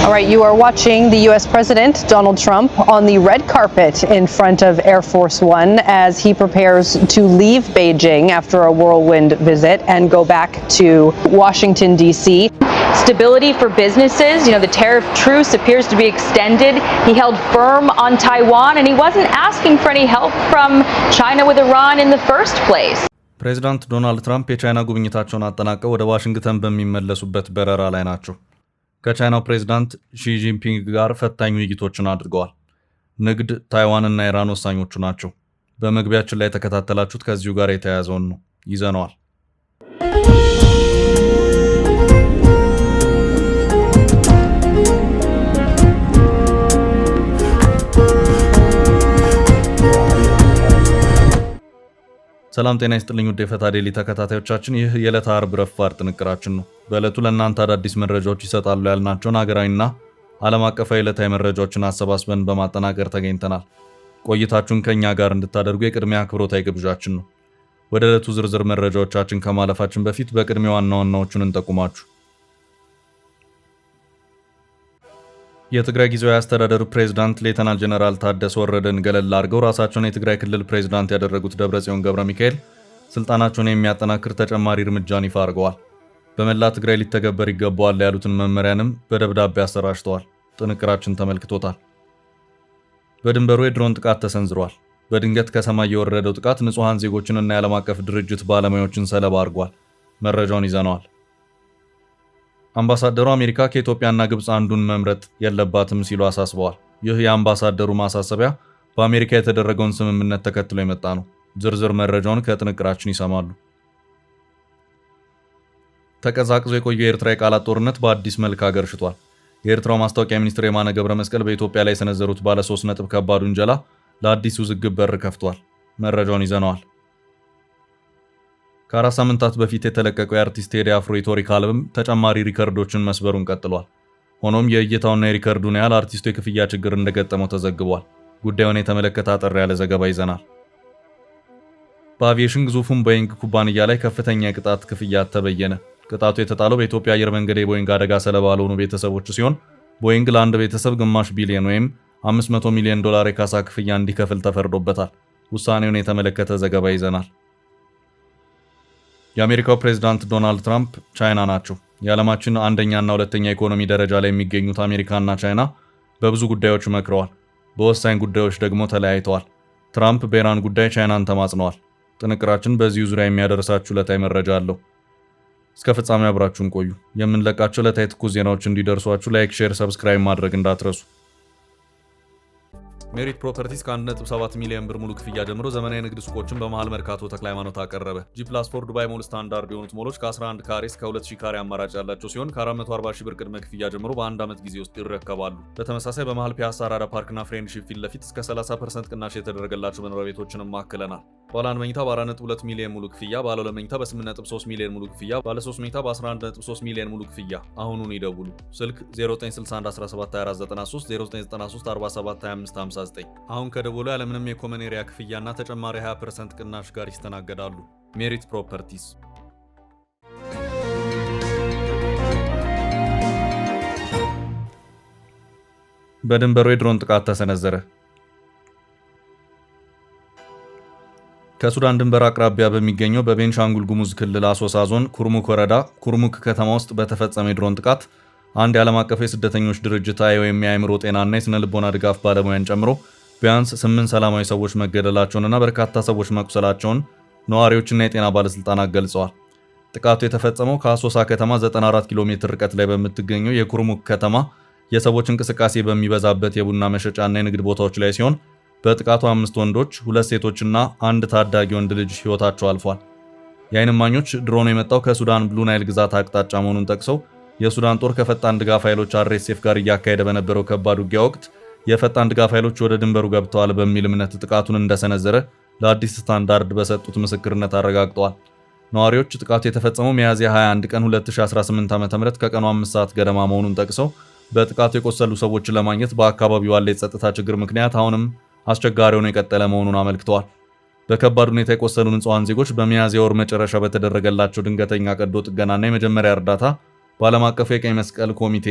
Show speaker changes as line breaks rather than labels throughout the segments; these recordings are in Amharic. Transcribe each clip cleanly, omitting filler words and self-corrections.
All right, you are watching the U.S. President Donald Trump on the red carpet in front of Air Force One as he prepares to leave Beijing after a whirlwind visit and go back to Washington, D.C.
Stability for businesses. The tariff truce appears to be extended. He held firm on Taiwan, and he wasn't asking for any help from China with Iran in the first place.
ፕሬዚዳንት ዶናልድ ትራምፕ የቻይና ጉብኝታቸውን አጠናቀው ወደ ዋሽንግተን በሚመለሱበት በረራ ላይ ናቸው። ከቻይናው ፕሬዚዳንት ሺ ጂንፒንግ ጋር ፈታኝ ውይይቶችን አድርገዋል። ንግድ፣ ታይዋንና ኢራን ወሳኞቹ ናቸው። በመግቢያችን ላይ የተከታተላችሁት ከዚሁ ጋር የተያያዘውን ነው። ይዘነዋል። ሰላም ጤና ይስጥልኝ ውድ የፈታ ዴሊ ተከታታዮቻችን፣ ይህ የዕለተ ዓርብ ረፋድ ጥንቅራችን ነው። በዕለቱ ለእናንተ አዳዲስ መረጃዎች ይሰጣሉ ያልናቸውን ሀገራዊና ዓለም አቀፋዊ ዕለታዊ መረጃዎችን አሰባስበን በማጠናቀር ተገኝተናል። ቆይታችሁን ከኛ ጋር እንድታደርጉ የቅድሚያ አክብሮታዊ ግብዣችን ነው። ወደ ዕለቱ ዝርዝር መረጃዎቻችን ከማለፋችን በፊት በቅድሚያ ዋና ዋናዎቹን እንጠቁማችሁ። የትግራይ ጊዜያዊ አስተዳደር ፕሬዝዳንት ሌተናል ጀነራል ታደሰ ወረደን ገለል አድርገው ራሳቸውን የትግራይ ክልል ፕሬዝዳንት ያደረጉት ደብረጽዮን ገብረ ሚካኤል ስልጣናቸውን የሚያጠናክር ተጨማሪ እርምጃን ይፋ አድርገዋል። በመላ ትግራይ ሊተገበር ይገባዋል ያሉትን መመሪያንም በደብዳቤ አሰራጭተዋል። ጥንቅራችን ተመልክቶታል። በድንበሩ የድሮን ጥቃት ተሰንዝሯል። በድንገት ከሰማይ የወረደው ጥቃት ንጹሃን ዜጎችንና የዓለም አቀፍ ድርጅት ባለሙያዎችን ሰለባ አድርጓል። መረጃውን ይዘነዋል። አምባሳደሩ አሜሪካ ከኢትዮጵያና ግብጽ አንዱን መምረጥ የለባትም ሲሉ አሳስበዋል። ይህ የአምባሳደሩ ማሳሰቢያ በአሜሪካ የተደረገውን ስምምነት ተከትሎ የመጣ ነው። ዝርዝር መረጃውን ከጥንቅራችን ይሰማሉ። ተቀዛቅዞ የቆየው የኤርትራ የቃላት ጦርነት በአዲስ መልክ አገርሽቷል። የኤርትራው ማስታወቂያ ሚኒስትር የማነ ገብረ መስቀል በኢትዮጵያ ላይ የሰነዘሩት ባለ 3 ነጥብ ከባድ ውንጀላ ለአዲስ ውዝግብ በር ከፍቷል። መረጃውን ይዘነዋል። ከ4 ሳምንታት በፊት የተለቀቀው የአርቲስት ቴዲ አፍሮ የቶሪክ አልበም ተጨማሪ ሪከርዶችን መስበሩን ቀጥሏል። ሆኖም የእይታውና የሪከርዱን ያህል አርቲስቱ የክፍያ ችግር እንደገጠመው ተዘግቧል። ጉዳዩን የተመለከተ አጠር ያለ ዘገባ ይዘናል። በአቪዬሽን ግዙፉን ቦይንግ ኩባንያ ላይ ከፍተኛ የቅጣት ክፍያ ተበየነ። ቅጣቱ የተጣለው በኢትዮጵያ አየር መንገድ የቦይንግ አደጋ ሰለባ ለሆኑ ቤተሰቦች ሲሆን ቦይንግ ለአንድ ቤተሰብ ግማሽ ቢሊዮን ወይም $500 ሚሊዮን የካሳ ክፍያ እንዲከፍል ተፈርዶበታል። ውሳኔውን የተመለከተ ዘገባ ይዘናል። የአሜሪካው ፕሬዝዳንት ዶናልድ ትራምፕ ቻይና ናቸው። የዓለማችን አንደኛና ሁለተኛ ኢኮኖሚ ደረጃ ላይ የሚገኙት አሜሪካና ቻይና በብዙ ጉዳዮች መክረዋል። በወሳኝ ጉዳዮች ደግሞ ተለያይተዋል። ትራምፕ በኢራን ጉዳይ ቻይናን ተማጽነዋል። ጥንቅራችን በዚሁ ዙሪያ የሚያደርሳችሁ ዕለታዊ መረጃ አለው። እስከ ፍጻሜ አብራችሁን ቆዩ። የምንለቃቸው ዕለታዊ ትኩስ ዜናዎች እንዲደርሷችሁ ላይክ፣ ሼር፣ ሰብስክራይብ ማድረግ እንዳትረሱ። ሜሪት ፕሮፐርቲስ ከ1.7 ሚሊዮን ብር ሙሉ ክፍያ ጀምሮ ዘመናዊ ንግድ ሱቆችን በመሃል መርካቶ ተክለ ሃይማኖት አቀረበ። G+4 ዱባይ ሞል ስታንዳርድ የሆኑት ሞሎች ከ11 ካሬ እስከ 2000 ካሬ አማራጭ ያላቸው ሲሆን ከ440 ሺህ ብር ቅድመ ክፍያ ጀምሮ በአንድ ዓመት ጊዜ ውስጥ ይረከባሉ። በተመሳሳይ በመሃል ፒያሳ አራዳ ፓርክና ፍሬንድሺፕ ፊት ለፊት እስከ 30% ቅናሽ የተደረገላቸው መኖሪያ ቤቶችንም ማክለናል። ባለ 1 መኝታ በ4.2 ሚሊዮን ሙሉ ክፍያ፣ ባለ 2 መኝታ በ8.3 ሚሊዮን ሙሉ ክፍያ፣ ባለ 3 መኝታ በ11.3 ሚሊዮን ሙሉ ክፍያ። አሁኑን ይደውሉ። ስልክ 0961172493 0993472559። አሁን ከደወሉ ያለምንም የኮመን ኤሪያ ክፍያና ተጨማሪ 20% ቅናሽ ጋር ይስተናገዳሉ። ሜሪት ፕሮፐርቲስ። በድንበሩ የድሮን ጥቃት ተሰነዘረ። ከሱዳን ድንበር አቅራቢያ በሚገኘው በቤንሻንጉል ጉሙዝ ክልል አሶሳ ዞን ኩርሙክ ወረዳ ኩርሙክ ከተማ ውስጥ በተፈጸመ የድሮን ጥቃት አንድ የዓለም አቀፍ የስደተኞች ድርጅት ወይም የአእምሮ ጤናና የስነ ልቦና ድጋፍ ባለሙያን ጨምሮ ቢያንስ 8 ሰላማዊ ሰዎች መገደላቸውንና በርካታ ሰዎች መቁሰላቸውን ነዋሪዎችና የጤና ባለስልጣናት ገልጸዋል። ጥቃቱ የተፈጸመው ከአሶሳ ከተማ 94 ኪሎ ሜትር ርቀት ላይ በምትገኘው የኩርሙክ ከተማ የሰዎች እንቅስቃሴ በሚበዛበት የቡና መሸጫና የንግድ ቦታዎች ላይ ሲሆን በጥቃቱ 5 ወንዶች፣ 2 ሴቶችና አንድ ታዳጊ ወንድ ልጅ ህይወታቸው አልፏል። የዓይን እማኞች ድሮኑ የመጣው ከሱዳን ብሉ ናይል ግዛት አቅጣጫ መሆኑን ጠቅሰው የሱዳን ጦር ከፈጣን ድጋፍ ኃይሎች RSF ጋር እያካሄደ በነበረው ከባድ ውጊያ ወቅት የፈጣን ድጋፍ ኃይሎች ወደ ድንበሩ ገብተዋል በሚል እምነት ጥቃቱን እንደሰነዘረ ለአዲስ ስታንዳርድ በሰጡት ምስክርነት አረጋግጠዋል። ነዋሪዎች ጥቃቱ የተፈጸመው ሚያዝያ 21 ቀን 2018 ዓ.ም ከቀኑ 5 ሰዓት ገደማ መሆኑን ጠቅሰው በጥቃቱ የቆሰሉ ሰዎችን ለማግኘት በአካባቢው ያለ የጸጥታ ችግር ምክንያት አሁንም አስቸጋሪ ሆኖ የቀጠለ መሆኑን አመልክተዋል። በከባድ ሁኔታ የቆሰሉ ንጹሃን ዜጎች በሚያዝያ ወር መጨረሻ በተደረገላቸው ድንገተኛ ቀዶ ጥገናና የመጀመሪያ እርዳታ በዓለም አቀፉ የቀይ መስቀል ኮሚቴ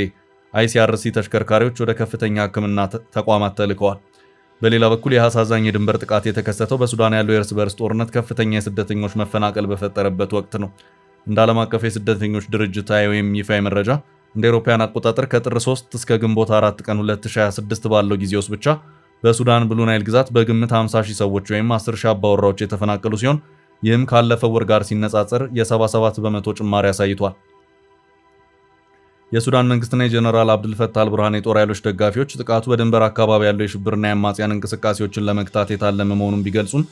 ICRC ተሽከርካሪዎች ወደ ከፍተኛ ሕክምና ተቋማት ተልከዋል። በሌላ በኩል የአሳዛኝ የድንበር ጥቃት የተከሰተው በሱዳን ያለው የእርስ በርስ ጦርነት ከፍተኛ የስደተኞች መፈናቀል በፈጠረበት ወቅት ነው። እንደ ዓለም አቀፍ የስደተኞች ድርጅት IOM ይፋዊ መረጃ እንደ አውሮፓውያን አቆጣጠር ከጥር 3 እስከ ግንቦት 4 ቀን 2026 ባለው ጊዜ ውስጥ ብቻ በሱዳን ብሉ ናይል ግዛት በግምት 50,000 ሰዎች ወይም 10,000 አባወራዎች የተፈናቀሉ ሲሆን ይህም ካለፈው ወር ጋር ሲነጻጸር የ77 በመቶ ጭማሪ አሳይቷል። የሱዳን መንግስትና የጀነራል አብዱል ፈታህ አልቡርሃን የጦር ኃይሎች ደጋፊዎች ጥቃቱ በድንበር አካባቢ ያለው የሽብርና የአማጽያን እንቅስቃሴዎችን ለመግታት የታለመ መሆኑን ቢገልጹም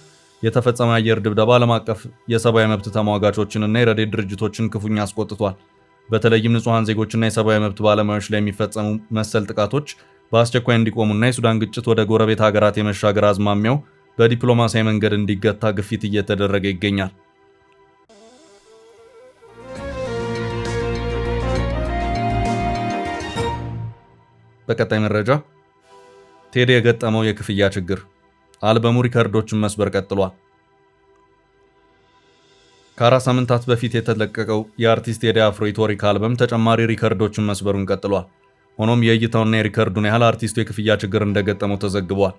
የተፈጸመ አየር ድብደባ ዓለም አቀፍ የሰብአዊ መብት ተሟጋቾችንና የረድኤት ድርጅቶችን ክፉኛ አስቆጥቷል። በተለይም ንጹሃን ዜጎችና የሰብአዊ መብት ባለሙያዎች ላይ የሚፈጸሙ መሰል ጥቃቶች በአስቸኳይ እንዲቆሙና የሱዳን ግጭት ወደ ጎረቤት ሀገራት የመሻገር አዝማሚያው በዲፕሎማሲያዊ መንገድ እንዲገታ ግፊት እየተደረገ ይገኛል። በቀጣይ መረጃ ቴዲ የገጠመው የክፍያ ችግር፣ አልበሙ ሪከርዶችን መስበር ቀጥሏል። ከ4 ሳምንታት በፊት የተለቀቀው የአርቲስት ቴዲ አፍሮ ኢትዮሪክ አልበም ተጨማሪ ሪከርዶችን መስበሩን ቀጥሏል። ሆኖም የእይታውና የሪከርዱን ያህል አርቲስቱ የክፍያ ችግር እንደገጠመው ተዘግቧል።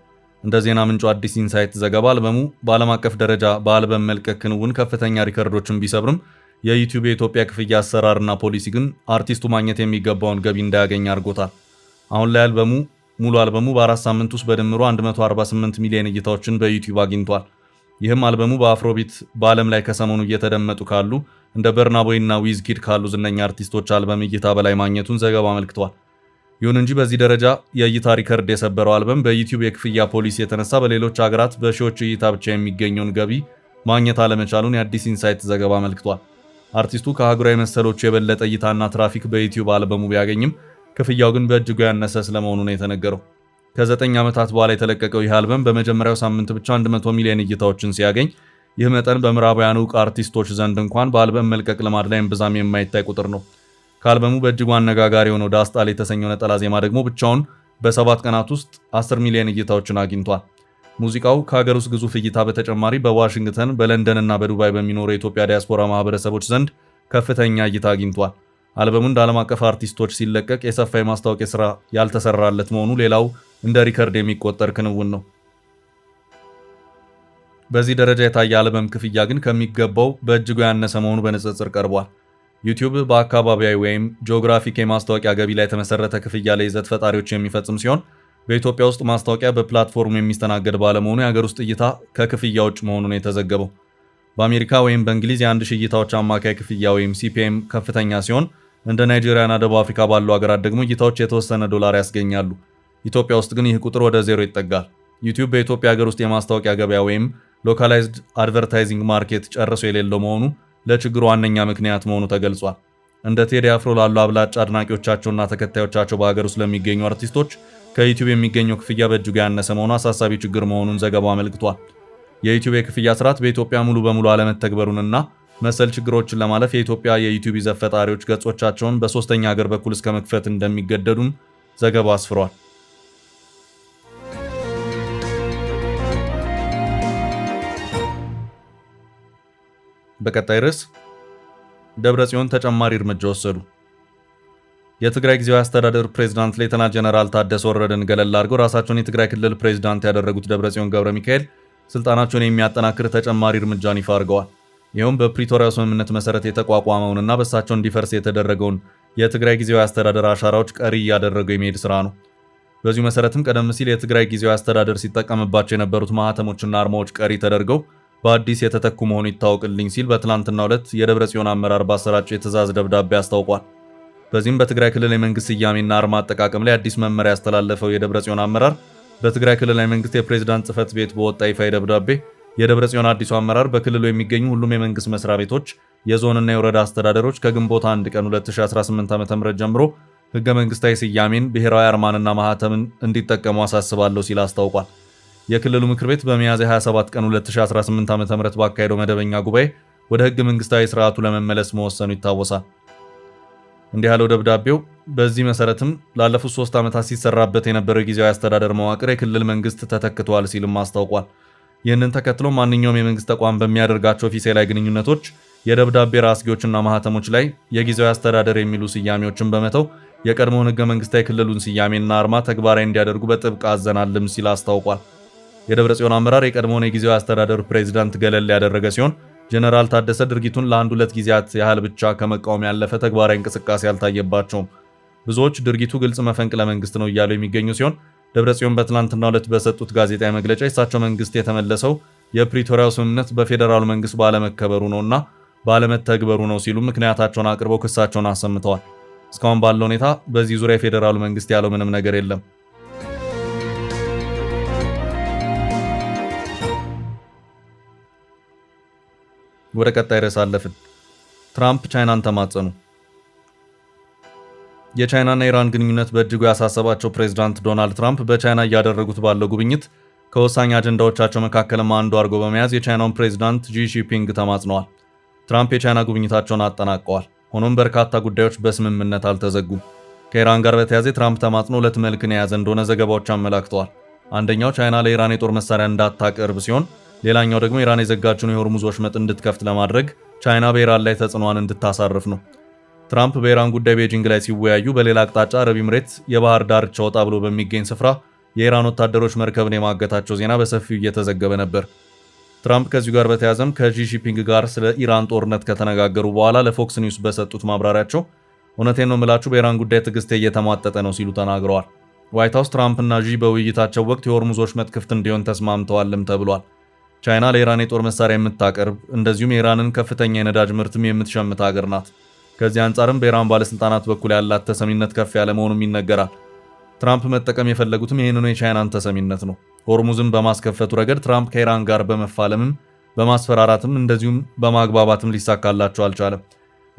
እንደ ዜና ምንጩ አዲስ ኢንሳይት ዘገባ አልበሙ በዓለም አቀፍ ደረጃ በአልበም መልቀቅ ክንውን ከፍተኛ ሪከርዶችን ቢሰብርም የዩቲዩብ የኢትዮጵያ ክፍያ አሰራርና ፖሊሲ ግን አርቲስቱ ማግኘት የሚገባውን ገቢ እንዳያገኝ አድርጎታል። አሁን ላይ ሙሉ አልበሙ በ4 ሳምንት ውስጥ በድምሩ 148 ሚሊዮን እይታዎችን በዩቲዩብ አግኝቷል። ይህም አልበሙ በአፍሮቢት በዓለም ላይ ከሰሞኑ እየተደመጡ ካሉ እንደ በርና ቦይ እና ዊዝኪድ ካሉ ዝነኛ አርቲስቶች አልበም እይታ በላይ ማግኘቱን ዘገባው አመልክቷል። ይሁን እንጂ በዚህ ደረጃ የእይታ ሪከርድ የሰበረው አልበም በዩቲዩብ የክፍያ ፖሊሲ የተነሳ በሌሎች ሀገራት በሺዎች እይታ ብቻ የሚገኘውን ገቢ ማግኘት አለመቻሉን የአዲስ ኢንሳይት ዘገባ አመልክቷል። አርቲስቱ ከአህጉራዊ መሰሎቹ የበለጠ እይታና ትራፊክ በዩቲዩብ አልበሙ ቢያገኝም ክፍያው ግን በእጅጉ ያነሰ ስለመሆኑ ነው የተነገረው። ከ9 ዓመታት በኋላ የተለቀቀው ይህ አልበም በመጀመሪያው ሳምንት ብቻ 100 ሚሊዮን እይታዎችን ሲያገኝ ይህ መጠን በምዕራባውያን ዕውቅ አርቲስቶች ዘንድ እንኳን በአልበም መልቀቅ ልማድ ላይ እምብዛም የማይታይ ቁጥር ነው። ከአልበሙ በእጅጉ አነጋጋሪ የሆነው ዳስጣል የተሰኘው ነጠላ ዜማ ደግሞ ብቻውን በ7 ቀናት ውስጥ 10 ሚሊዮን እይታዎችን አግኝቷል። ሙዚቃው ከሀገር ውስጥ ግዙፍ እይታ በተጨማሪ በዋሽንግተን በለንደን እና በዱባይ በሚኖሩ የኢትዮጵያ ዲያስፖራ ማህበረሰቦች ዘንድ ከፍተኛ እይታ አግኝቷል። አልበሙ እንደ ዓለም አቀፍ አርቲስቶች ሲለቀቅ የሰፋ የማስታወቂያ ስራ ያልተሰራለት መሆኑ ሌላው እንደ ሪከርድ የሚቆጠር ክንውን ነው። በዚህ ደረጃ የታየ አልበም ክፍያ ግን ከሚገባው በእጅጉ ያነሰ መሆኑ በንጽጽር ቀርቧል። ዩቲዩብ በአካባቢያዊ ወይም ጂኦግራፊክ የማስታወቂያ ገቢ ላይ የተመሰረተ ክፍያ ለይዘት ፈጣሪዎች የሚፈጽም ሲሆን በኢትዮጵያ ውስጥ ማስታወቂያ በፕላትፎርሙ የሚስተናገድ ባለመሆኑ የሀገር ውስጥ እይታ ከክፍያ ውጭ መሆኑን የተዘገበው። በአሜሪካ ወይም በእንግሊዝ የ1000 እይታዎች አማካይ ክፍያ ወይም ሲፒኤም ከፍተኛ ሲሆን እንደ ናይጄሪያና ደቡብ አፍሪካ ባሉ ሀገራት ደግሞ እይታዎች የተወሰነ ዶላር ያስገኛሉ። ኢትዮጵያ ውስጥ ግን ይህ ቁጥር ወደ ዜሮ ይጠጋል። ዩቲዩብ በኢትዮጵያ ሀገር ውስጥ የማስታወቂያ ገበያ ወይም ሎካላይዝድ አድቨርታይዚንግ ማርኬት ጨርሶ የሌለው መሆኑ ለችግሩ ዋነኛ ምክንያት መሆኑ ተገልጿል። እንደ ቴዲ አፍሮ ላሉ አብላጫ አድናቂዎቻቸውና ተከታዮቻቸው በሀገር ውስጥ ለሚገኙ አርቲስቶች ከዩቲዩብ የሚገኘው ክፍያ በእጅጉ ያነሰ መሆኑ አሳሳቢ ችግር መሆኑን ዘገባው አመልክቷል። የዩቲዩብ የክፍያ ስርዓት በኢትዮጵያ ሙሉ በሙሉ አለመተግበሩንና መሰል ችግሮችን ለማለፍ የኢትዮጵያ የዩቲዩብ ይዘት ፈጣሪዎች ገጾቻቸውን በሶስተኛ ሀገር በኩል እስከ መክፈት እንደሚገደዱም ዘገባው አስፍሯል። በቀጣይ ርዕስ ደብረጽዮን ተጨማሪ እርምጃ ወሰዱ። የትግራይ ጊዜያዊ አስተዳደር ፕሬዝዳንት ሌተናንት ጀነራል ታደሰ ወረደን ገለል አድርገው ራሳቸውን የትግራይ ክልል ፕሬዝዳንት ያደረጉት ደብረጽዮን ገብረ ሚካኤል ስልጣናቸውን የሚያጠናክር ተጨማሪ እርምጃን ይፋ አድርገዋል። ይኸውም በፕሪቶሪያው ስምምነት መሰረት የተቋቋመውንና በእሳቸው እንዲፈርስ የተደረገውን የትግራይ ጊዜያዊ አስተዳደር አሻራዎች ቀሪ እያደረገው የሚሄድ ስራ ነው። በዚሁ መሰረትም ቀደም ሲል የትግራይ ጊዜያዊ አስተዳደር ሲጠቀምባቸው የነበሩት ማህተሞችና አርማዎች ቀሪ ተደርገው በአዲስ የተተኩ መሆኑ ይታወቅልኝ ሲል በትላንትናው ዕለት የደብረጽዮን አመራር ባሰራጨው የትዕዛዝ ደብዳቤ አስታውቋል። በዚህም በትግራይ ክልል የመንግስት ስያሜና አርማ አጠቃቀም ላይ አዲስ መመሪያ ያስተላለፈው የደብረጽዮን አመራር በትግራይ ክልላዊ መንግስት የፕሬዝዳንት ጽህፈት ቤት በወጣ ይፋዊ ደብዳቤ የደብረጽዮን አዲሱ አመራር በክልሉ የሚገኙ ሁሉም የመንግስት መስሪያ ቤቶች፣ የዞንና የወረዳ አስተዳደሮች ከግንቦት 1 ቀን 2018 ዓ.ም ጀምሮ ህገ መንግስታዊ ስያሜን፣ ብሔራዊ አርማንና ማህተምን እንዲጠቀሙ አሳስባለሁ ሲል አስታውቋል። የክልሉ ምክር ቤት በሚያዝያ 27 ቀን 2018 ዓ.ም ባካሄደው መደበኛ ጉባኤ ወደ ህገ መንግስታዊ ስርዓቱ ለመመለስ መወሰኑ ይታወሳል። እንዲህ ያለው ደብዳቤው በዚህ መሰረትም ላለፉት 3 ዓመታት ሲሰራበት የነበረው ጊዜያዊ አስተዳደር መዋቅር የክልል መንግስት ተተክቷል ሲልም አስታውቋል። ይህንን ተከትሎ ማንኛውም የመንግስት ተቋም በሚያደርጋቸው ኦፊሴላዊ ግንኙነቶች የደብዳቤ ራስጌዎችና ማህተሞች ላይ የጊዜያዊ አስተዳደር የሚሉ ስያሜዎችን በመተው የቀድሞውን ህገ መንግስታዊ ክልሉን ስያሜና አርማ ተግባራዊ እንዲያደርጉ በጥብቅ አዘናልም ሲል አስታውቋል። የደብረጽዮን አመራር የቀድሞውን የጊዜያዊ አስተዳደሩ ፕሬዝዳንት ገለል ያደረገ ሲሆን ጀነራል ታደሰ ድርጊቱን ለ1-2 ጊዜያት ያህል ብቻ ከመቃወም ያለፈ ተግባራዊ እንቅስቃሴ አልታየባቸውም። ብዙዎች ድርጊቱ ግልጽ መፈንቅለ መንግስት ነው እያሉ የሚገኙ ሲሆን ደብረጽዮን በትላንትናው ዕለት በሰጡት ጋዜጣዊ መግለጫ የእሳቸው መንግስት የተመለሰው የፕሪቶሪያው ስምምነት በፌዴራሉ መንግስት ባለመከበሩ ነውና ባለመተግበሩ ነው ሲሉ ምክንያታቸውን አቅርበው ክሳቸውን አሰምተዋል። እስካሁን ባለው ሁኔታ በዚህ ዙሪያ የፌዴራሉ መንግስት ያለው ምንም ነገር የለም። ወደ ቀጣይ ርዕስ አለፍን። ትራምፕ ቻይናን ተማጸኑ። የቻይናና ኢራን ግንኙነት በእጅጉ ያሳሰባቸው ፕሬዝዳንት ዶናልድ ትራምፕ በቻይና እያደረጉት ባለው ጉብኝት ከወሳኝ አጀንዳዎቻቸው መካከልም አንዱ አድርጎ በመያዝ የቻይናውን ፕሬዝዳንት ጂ ጂንፒንግ ተማጽነዋል። ትራምፕ የቻይና ጉብኝታቸውን አጠናቀዋል። ሆኖም በርካታ ጉዳዮች በስምምነት አልተዘጉም። ከኢራን ጋር በተያያዘ ትራምፕ ተማጽኖ ሁለት መልክን የያዘ እንደሆነ ዘገባዎች አመላክተዋል። አንደኛው ቻይና ለኢራን የጦር መሳሪያ እንዳታቀርብ ሲሆን፣ ሌላኛው ደግሞ ኢራን የዘጋችውን የሆርሙዝ ወሽመጥ እንድትከፍት ለማድረግ ቻይና በኢራን ላይ ተጽዕኖዋን እንድታሳርፍ ነው። ትራምፕ በኢራን ጉዳይ ቤጂንግ ላይ ሲወያዩ፣ በሌላ አቅጣጫ አረብ ኤምሬት የባህር ዳርቻ ወጣ ብሎ በሚገኝ ስፍራ የኢራን ወታደሮች መርከብን የማገታቸው ዜና በሰፊው እየተዘገበ ነበር። ትራምፕ ከዚሁ ጋር በተያያዘም ከጂ ጂንፒንግ ጋር ስለ ኢራን ጦርነት ከተነጋገሩ በኋላ ለፎክስ ኒውስ በሰጡት ማብራሪያቸው እውነቴን ነው የምላችሁ በኢራን ጉዳይ ትዕግስቴ እየተሟጠጠ ነው ሲሉ ተናግረዋል። ዋይት ሃውስ ትራምፕና ጂ በውይይታቸው ወቅት የሆርሙዝ ወሽመጥ ክፍት እንዲሆን ተስማምተዋልም ተብሏል። ቻይና ለኢራን የጦር መሳሪያ የምታቀርብ እንደዚሁም የኢራንን ከፍተኛ የነዳጅ ምርትም የምትሸምት ሀገር ናት። ከዚህ አንጻርም በኢራን ባለስልጣናት በኩል ያላት ተሰሚነት ከፍ ያለ መሆኑም ይነገራል። ትራምፕ መጠቀም የፈለጉትም ይህንኑ የቻይናን ተሰሚነት ነው። ሆርሙዝን በማስከፈቱ ረገድ ትራምፕ ከኢራን ጋር በመፋለምም በማስፈራራትም እንደዚሁም በማግባባትም ሊሳካላቸው አልቻለም።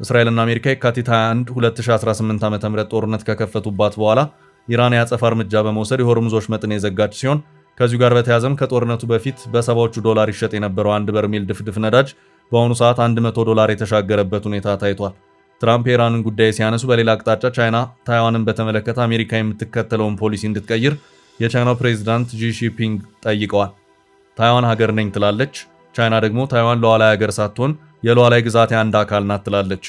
እስራኤልና አሜሪካ የካቲት 21 2018 ዓ.ም ጦርነት ከከፈቱባት በኋላ ኢራን ያጸፋ እርምጃ በመውሰድ የሆርሙዝ ወሽመጥን የዘጋች ሲሆን ከዚሁ ጋር በተያያዘም ከጦርነቱ በፊት በሰባዎቹ ዶላር ይሸጥ የነበረው አንድ በርሜል ድፍድፍ ነዳጅ በአሁኑ ሰዓት $100 የተሻገረበት ሁኔታ ታይቷል። ትራምፕ የኢራንን ጉዳይ ሲያነሱ በሌላ አቅጣጫ ቻይና ታይዋንን በተመለከተ አሜሪካ የምትከተለውን ፖሊሲ እንድትቀይር የቻይናው ፕሬዝዳንት ጂ ጂንፒንግ ጠይቀዋል። ታይዋን ሀገር ነኝ ትላለች፣ ቻይና ደግሞ ታይዋን ሉዓላዊ ሀገር ሳትሆን የሉዓላዊ ግዛት አንድ አካል ናት ትላለች።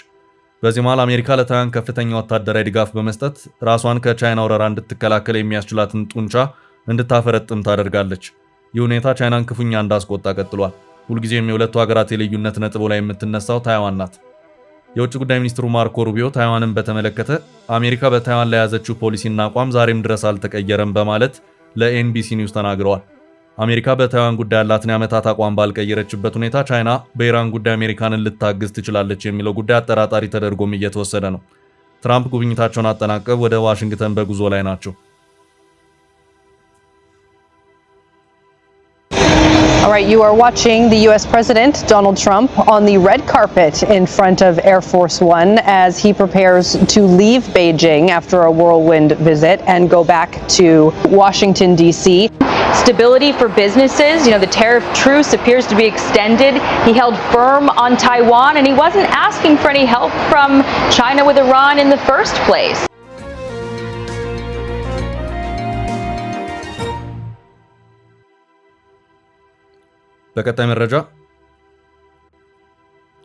በዚህ መሃል አሜሪካ ለታይዋን ከፍተኛ ወታደራዊ ድጋፍ በመስጠት ራሷን ከቻይና ወረራ እንድትከላከል የሚያስችላትን ጡንቻ እንድታፈረጥም ታደርጋለች። ይህ ሁኔታ ቻይናን ክፉኛ እንዳስቆጣ ቀጥሏል። ሁልጊዜም የሁለቱ ሀገራት የልዩነት ነጥብ ላይ የምትነሳው ታይዋን ናት። የውጭ ጉዳይ ሚኒስትሩ ማርኮ ሩቢዮ ታይዋንን በተመለከተ አሜሪካ በታይዋን ላይ ያዘችው ፖሊሲና አቋም ዛሬም ድረስ አልተቀየረም በማለት ለኤንቢሲ ኒውስ ተናግረዋል። አሜሪካ በታይዋን ጉዳይ ያላትን የዓመታት አቋም ባልቀየረችበት ሁኔታ ቻይና በኢራን ጉዳይ አሜሪካንን ልታግዝ ትችላለች የሚለው ጉዳይ አጠራጣሪ ተደርጎም እየተወሰደ ነው። ትራምፕ ጉብኝታቸውን አጠናቀው ወደ ዋሽንግተን በጉዞ ላይ ናቸው።
All right, you are watching the U.S. President Donald Trump on the red carpet in front of Air Force One as he prepares to leave Beijing after a whirlwind visit and go back to Washington, D.C.
Stability for businesses. The tariff truce appears to be extended. He held firm on Taiwan, and he wasn't asking for any help from China with Iran in the first place.
በቀጣይ መረጃ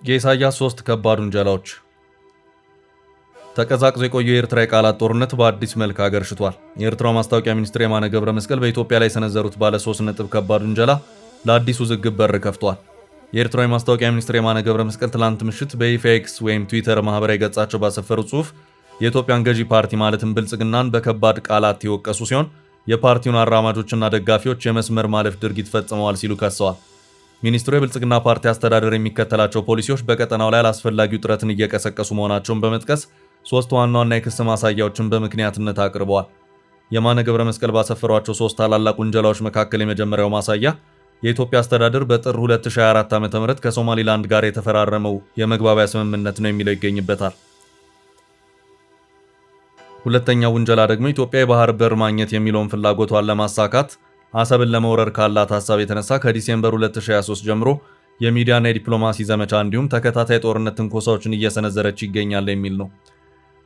የኢሳያስ 3 ከባድ ውንጀላዎች። ተቀዛቅዞ የቆየው የኤርትራ የቃላት ጦርነት በአዲስ መልክ አገርሽቷል። የኤርትራው ማስታወቂያ ሚኒስትር የማነ ገብረ መስቀል በኢትዮጵያ ላይ የሰነዘሩት ባለ 3 ነጥብ ከባድ ውንጀላ ለአዲሱ ውዝግብ በር ከፍቷል። የኤርትራው ማስታወቂያ ሚኒስትር የማነ ገብረ መስቀል ትላንት ምሽት በይፋ ኤክስ ወይም ትዊተር ማህበራዊ ገጻቸው ባሰፈሩት ጽሑፍ የኢትዮጵያን ገዢ ፓርቲ ማለትም ብልጽግናን በከባድ ቃላት የወቀሱ ሲሆን የፓርቲውን አራማጆችና ደጋፊዎች የመስመር ማለፍ ድርጊት ፈጽመዋል ሲሉ ከሰዋል። ሚኒስትሩ የብልጽግና ፓርቲ አስተዳደር የሚከተላቸው ፖሊሲዎች በቀጠናው ላይ አላስፈላጊ ውጥረትን እየቀሰቀሱ መሆናቸውን በመጥቀስ 3 ዋና ዋና የክስ ማሳያዎችን በምክንያትነት አቅርበዋል። የማነ ገብረ መስቀል ባሰፈሯቸው 3 ታላላቅ ውንጀላዎች መካከል የመጀመሪያው ማሳያ የኢትዮጵያ አስተዳደር በጥር 2024 ዓ.ም ከሶማሊላንድ ጋር የተፈራረመው የመግባቢያ ስምምነት ነው የሚለው ይገኝበታል። ሁለተኛው ውንጀላ ደግሞ ኢትዮጵያ የባህር በር ማግኘት የሚለውን ፍላጎቷን ለማሳካት አሰብን ለመውረር ካላት ሀሳብ የተነሳ ከዲሴምበር 2023 ጀምሮ የሚዲያና የዲፕሎማሲ ዘመቻ እንዲሁም ተከታታይ ጦርነት ትንኮሳዎችን እየሰነዘረች ይገኛል የሚል ነው።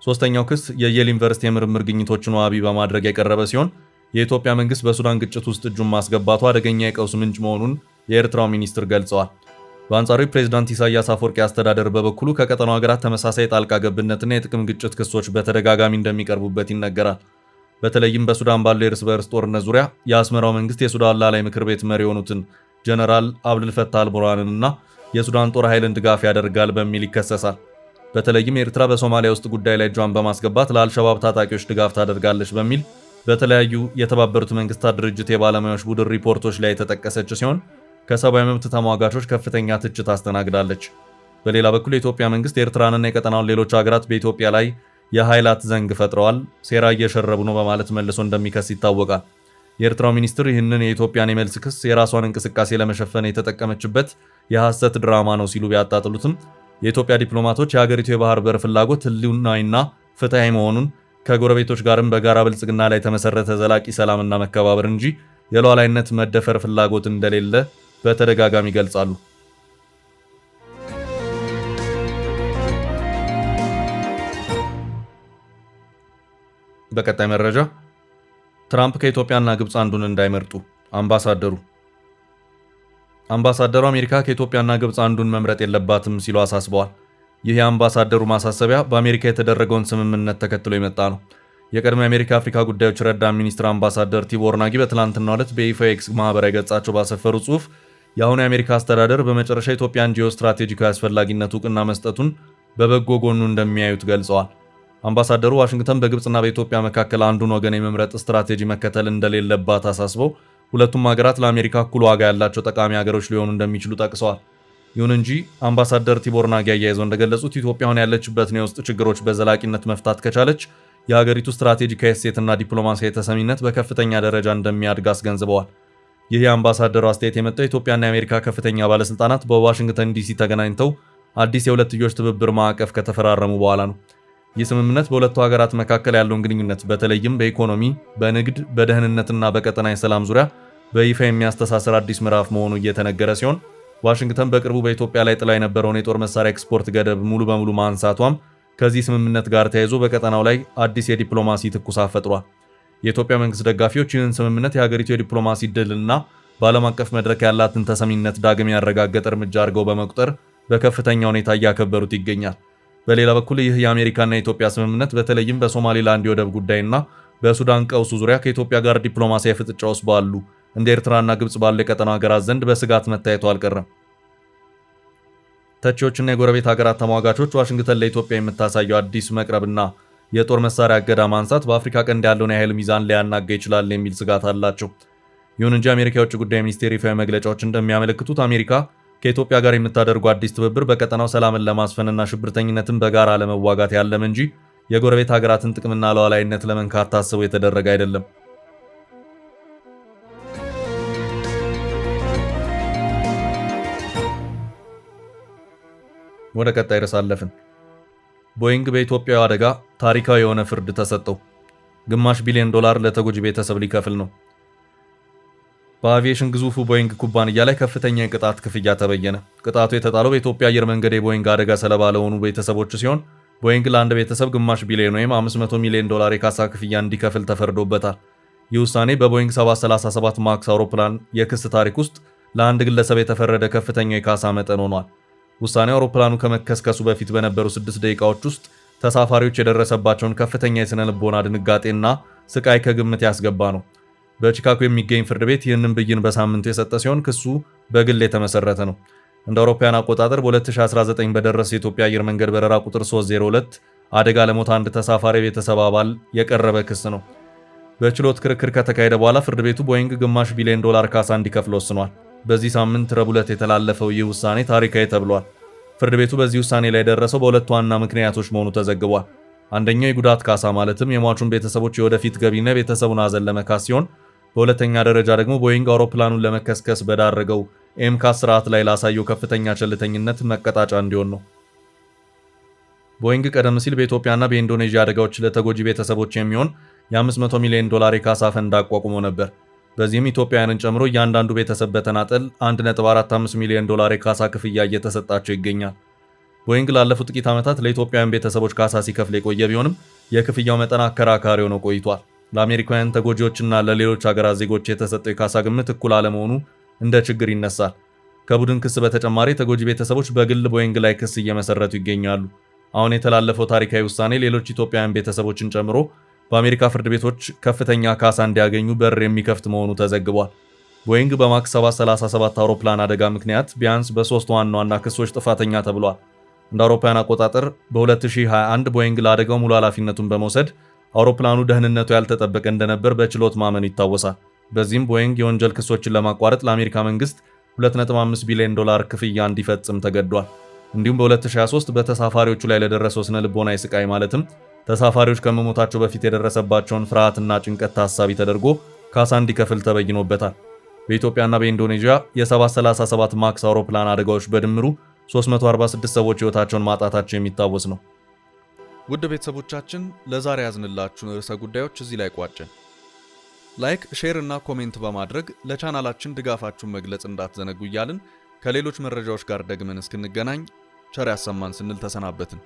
ሶስተኛው ክስ የየል ዩኒቨርሲቲ የምርምር ግኝቶችን ዋቢ በማድረግ የቀረበ ሲሆን የኢትዮጵያ መንግስት በሱዳን ግጭት ውስጥ እጁን ማስገባቱ አደገኛ የቀውስ ምንጭ መሆኑን የኤርትራው ሚኒስትር ገልጸዋል። በአንጻሩ ፕሬዝዳንት ኢሳያስ አፈወርቂ አስተዳደር በበኩሉ ከቀጠናው ሀገራት ተመሳሳይ ጣልቃ ገብነትና የጥቅም ግጭት ክሶች በተደጋጋሚ እንደሚቀርቡበት ይነገራል። በተለይም በሱዳን ባለው የእርስ በርስ ጦርነት ዙሪያ የአስመራው መንግስት የሱዳን ሉዓላዊ ምክር ቤት መሪ የሆኑትን ጀነራል አብዱል ፈታህ አልቡርሃንንና የሱዳን ጦር ኃይልን ድጋፍ ያደርጋል በሚል ይከሰሳል። በተለይም ኤርትራ በሶማሊያ ውስጥ ጉዳይ ላይ እጇን በማስገባት ለአልሸባብ ታጣቂዎች ድጋፍ ታደርጋለች በሚል በተለያዩ የተባበሩት መንግስታት ድርጅት የባለሙያዎች ቡድን ሪፖርቶች ላይ የተጠቀሰች ሲሆን ከሰብአዊ መብት ተሟጋቾች ከፍተኛ ትችት አስተናግዳለች። በሌላ በኩል የኢትዮጵያ መንግስት ኤርትራንና የቀጠናውን ሌሎች ሀገራት በኢትዮጵያ ላይ የኃይላት ዘንግ ፈጥረዋል፣ ሴራ እየሸረቡ ነው በማለት መልሶ እንደሚከስ ይታወቃል። የኤርትራው ሚኒስትር ይህንን የኢትዮጵያን የመልስ ክስ የራሷን እንቅስቃሴ ለመሸፈን የተጠቀመችበት የሐሰት ድራማ ነው ሲሉ ቢያጣጥሉትም የኢትዮጵያ ዲፕሎማቶች የሀገሪቱ የባህር በር ፍላጎት ህልውናዊና ፍትሃዊ መሆኑን ከጎረቤቶች ጋርም በጋራ ብልጽግና ላይ የተመሰረተ ዘላቂ ሰላምና መከባበር እንጂ የሉዓላዊነት መደፈር ፍላጎት እንደሌለ በተደጋጋሚ ይገልጻሉ። በቀጣይ መረጃ ትራምፕ ከኢትዮጵያና ግብፅ አንዱን እንዳይመርጡ አምባሳደሩ አሜሪካ ከኢትዮጵያና ግብፅ አንዱን መምረጥ የለባትም ሲሉ አሳስበዋል። ይህ የአምባሳደሩ ማሳሰቢያ በአሜሪካ የተደረገውን ስምምነት ተከትሎ የመጣ ነው። የቀድሞ የአሜሪካ አፍሪካ ጉዳዮች ረዳት ሚኒስትር አምባሳደር ቲቦር ናጊ በትላንትናው ዕለት በይፋ ኤክስ ማህበራዊ ገጻቸው ባሰፈሩ ጽሑፍ የአሁኑ የአሜሪካ አስተዳደር በመጨረሻ ኢትዮጵያን ጂኦስትራቴጂካዊ አስፈላጊነት እውቅና መስጠቱን በበጎ ጎኑ እንደሚያዩት ገልጸዋል። አምባሳደሩ ዋሽንግተን በግብፅና በኢትዮጵያ መካከል አንዱን ወገን የመምረጥ ስትራቴጂ መከተል እንደሌለባት አሳስበው ሁለቱም ሀገራት ለአሜሪካ እኩል ዋጋ ያላቸው ጠቃሚ ሀገሮች ሊሆኑ እንደሚችሉ ጠቅሰዋል። ይሁን እንጂ አምባሳደር ቲቦር ናጊ አያይዘው እንደገለጹት ኢትዮጵያ አሁን ያለችበትን የውስጥ ችግሮች በዘላቂነት መፍታት ከቻለች የሀገሪቱ ስትራቴጂካዊ እሴትና ዲፕሎማሲያዊ ተሰሚነት በከፍተኛ ደረጃ እንደሚያድግ አስገንዝበዋል። ይህ የአምባሳደሩ አስተያየት የመጣው የኢትዮጵያና የአሜሪካ ከፍተኛ ባለስልጣናት በዋሽንግተን ዲሲ ተገናኝተው አዲስ የሁለትዮሽ ትብብር ማዕቀፍ ከተፈራረሙ በኋላ ነው። ይህ ስምምነት በሁለቱ ሀገራት መካከል ያለውን ግንኙነት በተለይም በኢኮኖሚ፣ በንግድ፣ በደህንነትና በቀጠናዊ ሰላም ዙሪያ በይፋ የሚያስተሳስር አዲስ ምዕራፍ መሆኑ እየተነገረ ሲሆን ዋሽንግተን በቅርቡ በኢትዮጵያ ላይ ጥላ የነበረውን የጦር መሳሪያ ኤክስፖርት ገደብ ሙሉ በሙሉ ማንሳቷም ከዚህ ስምምነት ጋር ተያይዞ በቀጠናው ላይ አዲስ የዲፕሎማሲ ትኩሳት ፈጥሯል። የኢትዮጵያ መንግስት ደጋፊዎች ይህን ስምምነት የሀገሪቱ የዲፕሎማሲ ድልና በዓለም አቀፍ መድረክ ያላትን ተሰሚነት ዳግም ያረጋገጠ እርምጃ አድርገው በመቁጠር በከፍተኛ ሁኔታ እያከበሩት ይገኛል። በሌላ በኩል ይህ የአሜሪካና የኢትዮጵያ ስምምነት በተለይም በሶማሊላንድ የወደብ ጉዳይና በሱዳን ቀውሱ ዙሪያ ከኢትዮጵያ ጋር ዲፕሎማሲያዊ ፍጥጫ ውስጥ ባሉ እንደ ኤርትራና ግብፅ ባሉ የቀጠናው ሀገራት ዘንድ በስጋት መታየቱ አልቀረም። ተቺዎችና የጎረቤት ሀገራት ተሟጋቾች ዋሽንግተን ለኢትዮጵያ የምታሳየው አዲስ መቅረብና የጦር መሳሪያ እገዳ ማንሳት በአፍሪካ ቀንድ ያለውን የኃይል ሚዛን ሊያናጋ ይችላል የሚል ስጋት አላቸው። ይሁን እንጂ አሜሪካ የውጭ ጉዳይ ሚኒስቴር ይፋዊ መግለጫዎች እንደሚያመለክቱት አሜሪካ ከኢትዮጵያ ጋር የምታደርገው አዲስ ትብብር በቀጠናው ሰላምን ለማስፈንና ሽብርተኝነትን በጋራ ለመዋጋት ያለም እንጂ የጎረቤት ሀገራትን ጥቅምና ሉዓላዊነት ለመንካት ታስቦ የተደረገ አይደለም። ወደ ቀጣይ ርዕስ አለፍን። ቦይንግ በኢትዮጵያው አደጋ ታሪካዊ የሆነ ፍርድ ተሰጠው። $500 ሚሊዮን ለተጎጂ ቤተሰብ ሊከፍል ነው። በአቪዬሽን ግዙፉ ቦይንግ ኩባንያ ላይ ከፍተኛ የቅጣት ክፍያ ተበየነ። ቅጣቱ የተጣለው በኢትዮጵያ አየር መንገድ የቦይንግ አደጋ ሰለባ ለሆኑ ቤተሰቦች ሲሆን ቦይንግ ለአንድ ቤተሰብ $500 ሚሊዮን ወይም $500 ሚሊዮን የካሳ ክፍያ እንዲከፍል ተፈርዶበታል። ይህ ውሳኔ በቦይንግ 737 ማክስ አውሮፕላን የክስ ታሪክ ውስጥ ለአንድ ግለሰብ የተፈረደ ከፍተኛው የካሳ መጠን ሆኗል። ውሳኔው አውሮፕላኑ ከመከስከሱ በፊት በነበሩ 6 ደቂቃዎች ውስጥ ተሳፋሪዎች የደረሰባቸውን ከፍተኛ የሥነ ልቦና ድንጋጤና ስቃይ ከግምት ያስገባ ነው። በቺካጎ የሚገኝ ፍርድ ቤት ይህንን ብይን በሳምንቱ የሰጠ ሲሆን ክሱ በግል የተመሰረተ ነው። እንደ አውሮፓውያን አቆጣጠር በ2019 በደረሰ የኢትዮጵያ አየር መንገድ በረራ ቁጥር 302 አደጋ ለሞት አንድ ተሳፋሪ ቤተሰብ አባል የቀረበ ክስ ነው። በችሎት ክርክር ከተካሄደ በኋላ ፍርድ ቤቱ ቦይንግ $500 ሚሊዮን ካሳ እንዲከፍል ወስኗል። በዚህ ሳምንት ረቡዕ ዕለት የተላለፈው ይህ ውሳኔ ታሪካዊ ተብሏል። ፍርድ ቤቱ በዚህ ውሳኔ ላይ ደረሰው በሁለት ዋና ምክንያቶች መሆኑ ተዘግቧል። አንደኛው የጉዳት ካሳ ማለትም የሟቹን ቤተሰቦች የወደፊት ገቢና ቤተሰቡን ሐዘን ለመካስ ሲሆን፣ በሁለተኛ ደረጃ ደግሞ ቦይንግ አውሮፕላኑን ለመከስከስ በዳረገው ኤምካስ ስርዓት ላይ ላሳየው ከፍተኛ ቸልተኝነት መቀጣጫ እንዲሆን ነው። ቦይንግ ቀደም ሲል በኢትዮጵያና በኢንዶኔዥያ አደጋዎች ለተጎጂ ቤተሰቦች የሚሆን $500 ሚሊዮን የካሳ ፈንድ አቋቁሞ ነበር። በዚህም ኢትዮጵያውያንን ጨምሮ እያንዳንዱ ቤተሰብ በተናጠል $1.45 ሚሊዮን የካሳ ክፍያ እየተሰጣቸው ይገኛል። ቦይንግ ላለፉት ጥቂት ዓመታት ለኢትዮጵያውያን ቤተሰቦች ካሳ ሲከፍል የቆየ ቢሆንም የክፍያው መጠን አከራካሪ ሆኖ ቆይቷል። ለአሜሪካውያን ተጎጂዎችና ለሌሎች ሀገራት ዜጎች የተሰጠው የካሳ ግምት እኩል አለመሆኑ እንደ ችግር ይነሳል። ከቡድን ክስ በተጨማሪ ተጎጂ ቤተሰቦች በግል ቦይንግ ላይ ክስ እየመሰረቱ ይገኛሉ። አሁን የተላለፈው ታሪካዊ ውሳኔ ሌሎች ኢትዮጵያውያን ቤተሰቦችን ጨምሮ በአሜሪካ ፍርድ ቤቶች ከፍተኛ ካሳ እንዲያገኙ በር የሚከፍት መሆኑ ተዘግቧል። ቦይንግ በማክስ 737 አውሮፕላን አደጋ ምክንያት ቢያንስ በ3 ዋና ዋና ክሶች ጥፋተኛ ተብሏል። እንደ አውሮፓውያን አቆጣጠር በ2021 ቦይንግ ለአደጋው ሙሉ ኃላፊነቱን በመውሰድ አውሮፕላኑ ደህንነቱ ያልተጠበቀ እንደነበር በችሎት ማመኑ ይታወሳል። በዚህም ቦይንግ የወንጀል ክሶችን ለማቋረጥ ለአሜሪካ መንግስት $2.5 ቢሊዮን ክፍያ እንዲፈጽም ተገዷል። እንዲሁም በ2023 በተሳፋሪዎቹ ላይ ለደረሰው ስነ ልቦናዊ ስቃይ ማለትም ተሳፋሪዎች ከመሞታቸው በፊት የደረሰባቸውን ፍርሃትና ጭንቀት ታሳቢ ተደርጎ ካሳ እንዲከፍል ተበይኖበታል። በኢትዮጵያና በኢንዶኔዥያ የ737 ማክስ አውሮፕላን አደጋዎች በድምሩ 346 ሰዎች ሕይወታቸውን ማጣታቸው የሚታወስ ነው። ውድ ቤተሰቦቻችን ለዛሬ ያዝንላችሁን ርዕሰ ጉዳዮች እዚህ ላይ ቋጨን። ላይክ፣ ሼር እና ኮሜንት በማድረግ ለቻናላችን ድጋፋችሁን መግለጽ እንዳትዘነጉ እያልን ከሌሎች መረጃዎች ጋር ደግመን እስክንገናኝ ቸር ያሰማን ስንል ተሰናበትን።